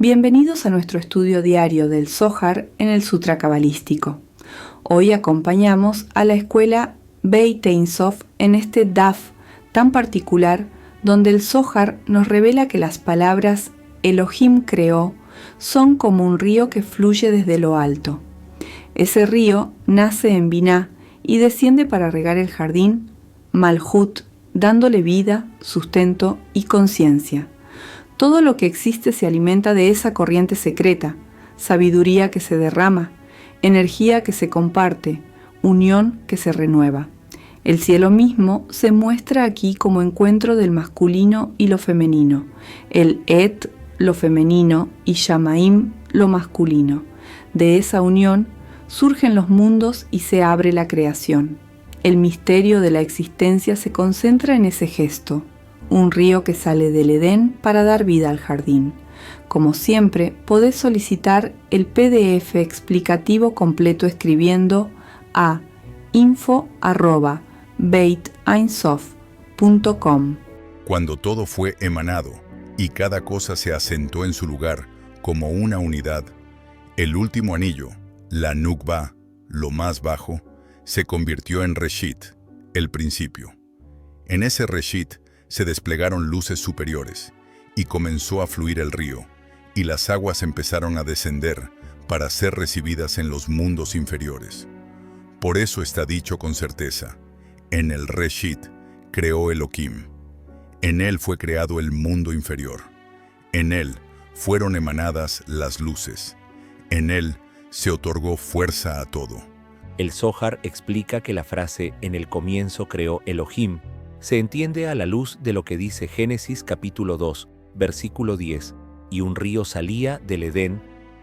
Bienvenidos a nuestro estudio diario del Zohar en el Sutra Cabalístico. Hoy acompañamos a la escuela Beit Ein Sof en este Daf tan particular donde el Zohar nos revela que las palabras Elohim creó son como un río que fluye desde lo alto. Ese río nace en Biná y desciende para regar el jardín Malhut, dándole vida, sustento y conciencia. Todo lo que existe se alimenta de esa corriente secreta, sabiduría que se derrama, energía que se comparte, unión que se renueva. El cielo mismo se muestra aquí como encuentro del masculino y lo femenino, el Et, lo femenino, y Shamaim, lo masculino. De esa unión surgen los mundos y se abre la creación. El misterio de la existencia se concentra en ese gesto, un río que sale del Edén para dar vida al jardín. Como siempre, podés solicitar el PDF explicativo completo escribiendo a info@beiteinsof.com. Cuando todo fue emanado y cada cosa se asentó en su lugar como una unidad, el último anillo, la Nukba, lo más bajo, se convirtió en Reshit, el principio. En ese Reshit se desplegaron luces superiores y comenzó a fluir el río, y las aguas empezaron a descender para ser recibidas en los mundos inferiores. Por eso está dicho con certeza, en el Reshit creó Elohim. En él fue creado el mundo inferior. En él fueron emanadas las luces. En él se otorgó fuerza a todo. El Zohar explica que la frase «en el comienzo creó Elohim» se entiende a la luz de lo que dice Génesis capítulo 2, versículo 10, y un río salía del Edén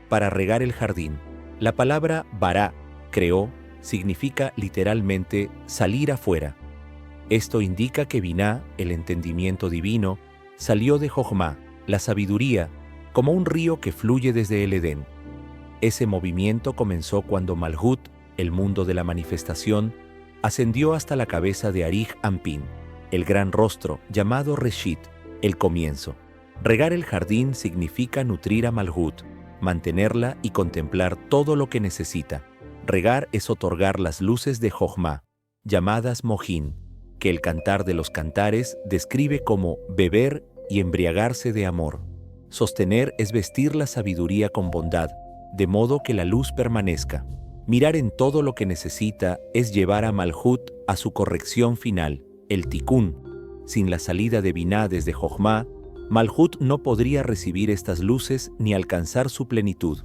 para regar el jardín. La palabra bará, creó, significa literalmente salir afuera. Esto indica que Biná, el entendimiento divino, salió de Jochma, la sabiduría, como un río que fluye desde el Edén. Ese movimiento comenzó cuando Malhut, el mundo de la manifestación, ascendió hasta la cabeza de Arij Anpin, el gran rostro llamado Reshit, el comienzo. Regar el jardín significa nutrir a Malhut, mantenerla y contemplar todo lo que necesita. Regar es otorgar las luces de Jochma, llamadas Mohin, que el Cantar de los Cantares describe como beber y embriagarse de amor. Sostener es vestir la sabiduría con bondad, de modo que la luz permanezca. Mirar en todo lo que necesita es llevar a Malhut a su corrección final, el Tikkun. Sin la salida de Biná desde Jochma, Malhut no podría recibir estas luces ni alcanzar su plenitud.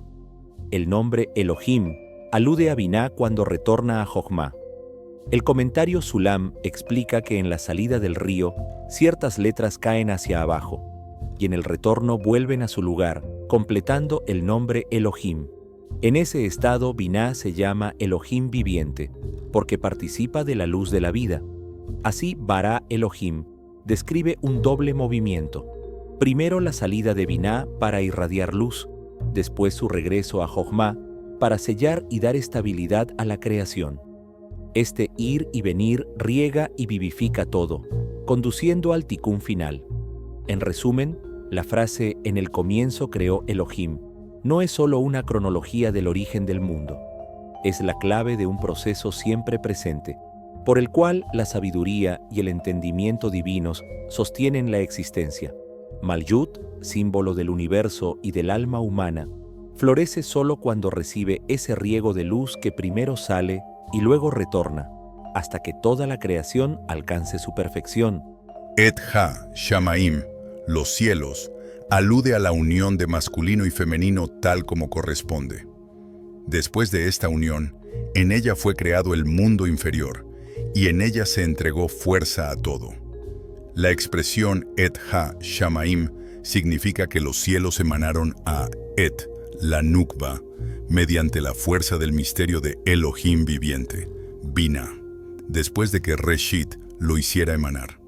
El nombre Elohim alude a Biná cuando retorna a Jochma. El comentario Sulam explica que en la salida del río, ciertas letras caen hacia abajo, y en el retorno vuelven a su lugar, completando el nombre Elohim. En ese estado, Biná se llama Elohim viviente, porque participa de la luz de la vida. Así, Bará Elohim describe un doble movimiento. Primero la salida de Biná para irradiar luz, después su regreso a Jochma para sellar y dar estabilidad a la creación. Este ir y venir riega y vivifica todo, conduciendo al Tikkun final. En resumen, la frase «en el comienzo creó Elohim» no es solo una cronología del origen del mundo. Es la clave de un proceso siempre presente, por el cual la sabiduría y el entendimiento divinos sostienen la existencia. Malhut, símbolo del universo y del alma humana, florece solo cuando recibe ese riego de luz que primero sale y luego retorna, hasta que toda la creación alcance su perfección. Et Ha, Shamaim, los cielos, alude a la unión de masculino y femenino tal como corresponde. Después de esta unión, en ella fue creado el mundo inferior, y en ella se entregó fuerza a todo. La expresión Et Ha, Shamaim significa que los cielos emanaron a Et, la Nukba, mediante la fuerza del misterio de Elohim viviente, Biná, después de que Reshit lo hiciera emanar.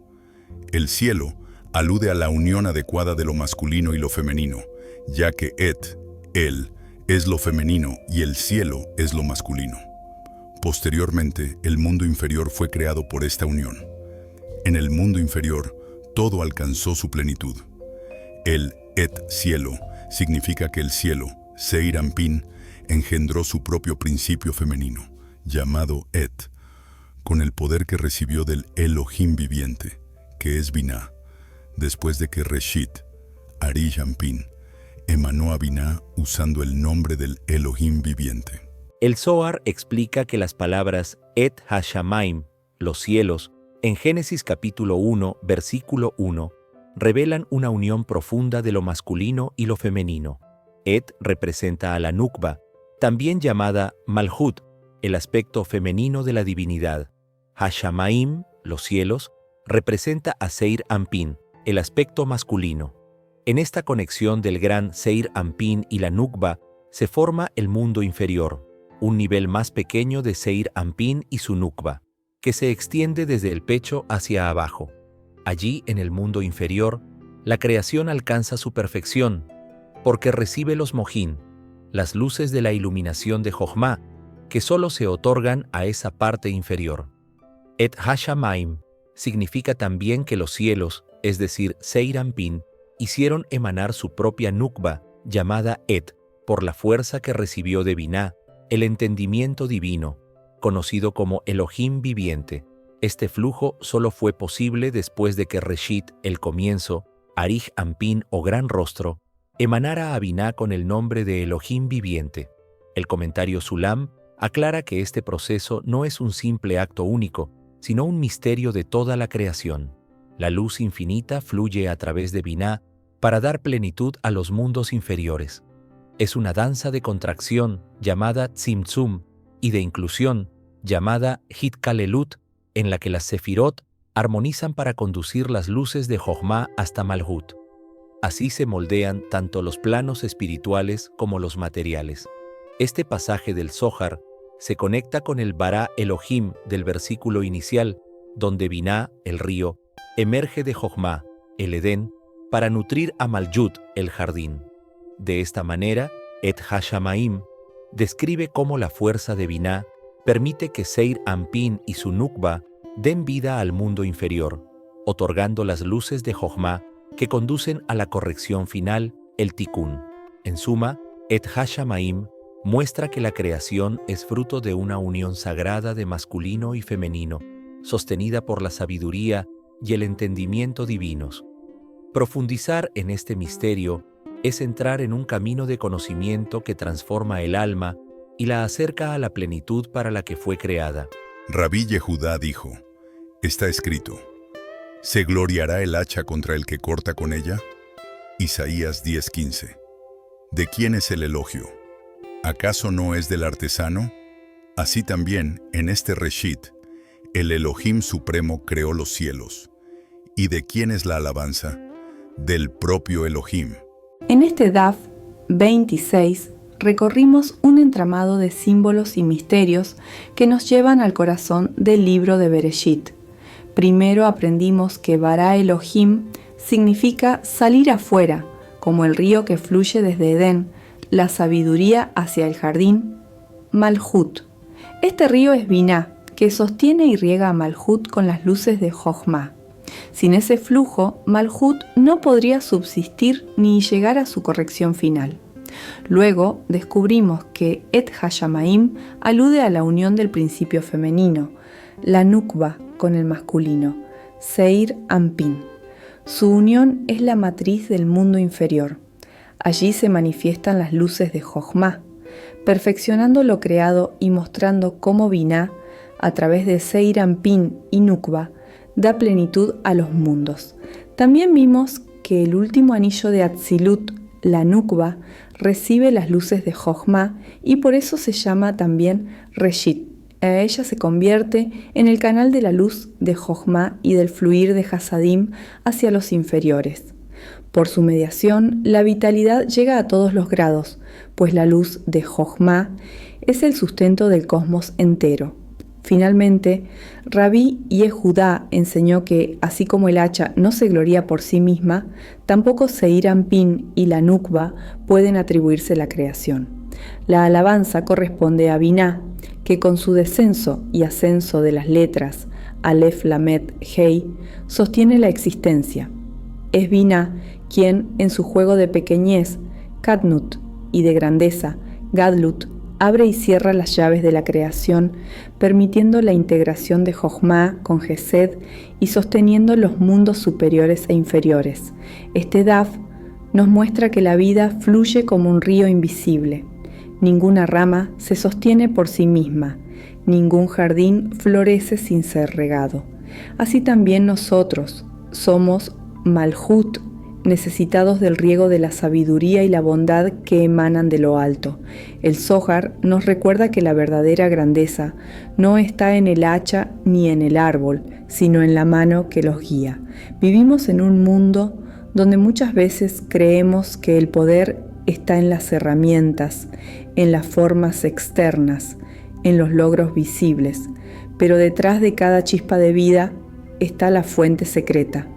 El cielo alude a la unión adecuada de lo masculino y lo femenino, ya que Et, él, es lo femenino y el cielo es lo masculino. Posteriormente, el mundo inferior fue creado por esta unión. En el mundo inferior, todo alcanzó su plenitud. El Et cielo significa que el cielo, Seir Anpin, engendró su propio principio femenino, llamado Et, con el poder que recibió del Elohim viviente, que es Binah, después de que Reshit, Arish Anpin, emanó a Binah usando el nombre del Elohim viviente. El Zohar explica que las palabras Et HaShamaim, los cielos, en Génesis capítulo 1, versículo 1, revelan una unión profunda de lo masculino y lo femenino. Et representa a la Nukba, también llamada Malhut, el aspecto femenino de la divinidad. Hashamaim, los cielos, representa a Seir Anpin, el aspecto masculino. En esta conexión del gran Seir Anpin y la Nukba se forma el mundo inferior, un nivel más pequeño de Seir Anpin y su Nukba, que se extiende desde el pecho hacia abajo. Allí, en el mundo inferior, la creación alcanza su perfección, porque recibe los mojín, las luces de la iluminación de Jochma, que solo se otorgan a esa parte inferior. Et Hashamaim significa también que los cielos, es decir, Seir Anpin, hicieron emanar su propia Nukba, llamada Et, por la fuerza que recibió de Binah, el entendimiento divino, conocido como Elohim viviente. Este flujo solo fue posible después de que Reshit, el comienzo, Arish Anpin o gran rostro, emanara a Binah con el nombre de Elohim viviente. El comentario Sulam aclara que este proceso no es un simple acto único, sino un misterio de toda la creación. La luz infinita fluye a través de Binah para dar plenitud a los mundos inferiores. Es una danza de contracción llamada Tzimtzum y de inclusión llamada Hitkalelut, en la que las Sefirot armonizan para conducir las luces de Jochma hasta Malhut. Así se moldean tanto los planos espirituales como los materiales. Este pasaje del Zohar se conecta con el Bara Elohim del versículo inicial, donde Binah, el río, emerge de Jochma, el Edén, para nutrir a Malhut, el jardín. De esta manera, Et Hashamaim describe cómo la fuerza de Binah permite que Seir Anpin y su Nukba den vida al mundo inferior, otorgando las luces de Jochma que conducen a la corrección final, el Tikkun. En suma, Et Hashamaim muestra que la creación es fruto de una unión sagrada de masculino y femenino, sostenida por la sabiduría y el entendimiento divinos. Profundizar en este misterio es entrar en un camino de conocimiento que transforma el alma y la acerca a la plenitud para la que fue creada. Rabí Yehudá dijo, está escrito, ¿se gloriará el hacha contra el que corta con ella? Isaías 10:15. ¿De quién es el elogio? ¿Acaso no es del artesano? Así también, en este Reshit, el Elohim Supremo creó los cielos. ¿Y de quién es la alabanza? Del propio Elohim. En este Daf 26 recorrimos un entramado de símbolos y misterios que nos llevan al corazón del libro de Bereshit. Primero aprendimos que Bara Elohim significa salir afuera, como el río que fluye desde Edén, la sabiduría hacia el jardín, Malhut. Este río es Binah, que sostiene y riega a Malhut con las luces de Jochma. Sin ese flujo, Malhut no podría subsistir ni llegar a su corrección final. Luego descubrimos que Et Hashamaim alude a la unión del principio femenino, la Nukba con el masculino, Seir Anpin. Su unión es la matriz del mundo inferior. Allí se manifiestan las luces de Jochma, perfeccionando lo creado y mostrando cómo Binah, a través de Seir Anpin y Nukba, da plenitud a los mundos. También vimos que el último anillo de Atzilut, la Nukba, recibe las luces de Jochma y por eso se llama también Reshit. Ella se convierte en el canal de la luz de Jochma y del fluir de Hasadim hacia los inferiores. Por su mediación, la vitalidad llega a todos los grados, pues la luz de Jochma es el sustento del cosmos entero. Finalmente, Rabí Yehudá enseñó que, así como el hacha no se gloría por sí misma, tampoco Seir Anpin y la Nukba pueden atribuirse la creación. La alabanza corresponde a Binah, que con su descenso y ascenso de las letras Aleph, Lamed, Hei, sostiene la existencia. Es Binah quien, en su juego de pequeñez, Kadnut, y de grandeza, Gadlut, abre y cierra las llaves de la creación, permitiendo la integración de Jochma con Gesed y sosteniendo los mundos superiores e inferiores. Este Daf nos muestra que la vida fluye como un río invisible. Ninguna rama se sostiene por sí misma, ningún jardín florece sin ser regado. Así también nosotros somos Malhut, necesitados del riego de la sabiduría y la bondad que emanan de lo alto. El Zohar nos recuerda que la verdadera grandeza no está en el hacha ni en el árbol, sino en la mano que los guía. Vivimos en un mundo donde muchas veces creemos que el poder está en las herramientas, en las formas externas, en los logros visibles, pero detrás de cada chispa de vida está la fuente secreta,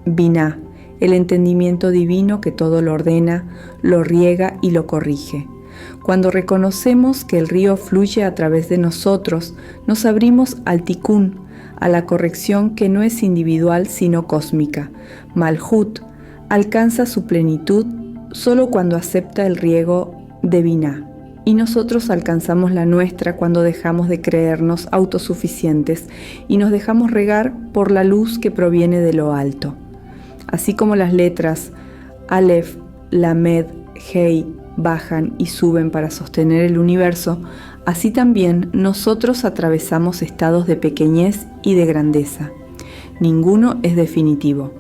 Biná, el entendimiento divino que todo lo ordena, lo riega y lo corrige. Cuando reconocemos que el río fluye a través de nosotros, nos abrimos al tikkun, a la corrección que no es individual sino cósmica. Malhut alcanza su plenitud solo cuando acepta el riego de Biná, y nosotros alcanzamos la nuestra cuando dejamos de creernos autosuficientes y nos dejamos regar por la luz que proviene de lo alto. Así como las letras Aleph, Lamed, Hei bajan y suben para sostener el universo, así también nosotros atravesamos estados de pequeñez y de grandeza. Ninguno es definitivo.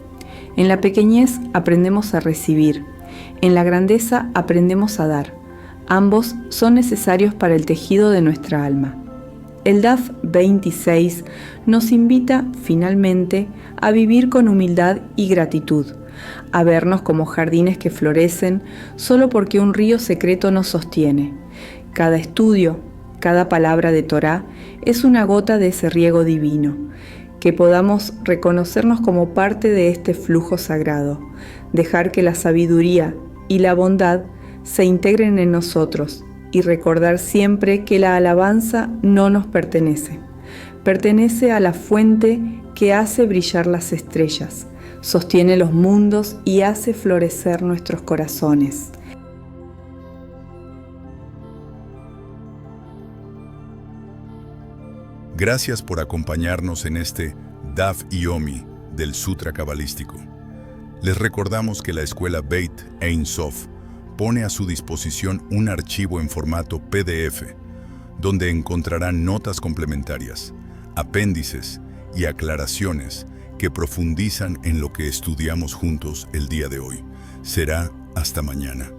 En la pequeñez aprendemos a recibir, en la grandeza aprendemos a dar. Ambos son necesarios para el tejido de nuestra alma. El Daf 26 nos invita, finalmente, a vivir con humildad y gratitud, a vernos como jardines que florecen solo porque un río secreto nos sostiene. Cada estudio, cada palabra de Torá es una gota de ese riego divino, que podamos reconocernos como parte de este flujo sagrado, dejar que la sabiduría y la bondad se integren en nosotros, y recordar siempre que la alabanza no nos pertenece. Pertenece a la fuente que hace brillar las estrellas, sostiene los mundos y hace florecer nuestros corazones. Gracias por acompañarnos en este Daf Yomi del Sutra Cabalístico. Les recordamos que la escuela Beit Ein Sof pone a su disposición un archivo en formato PDF, donde encontrarán notas complementarias, apéndices y aclaraciones que profundizan en lo que estudiamos juntos el día de hoy. Será hasta mañana.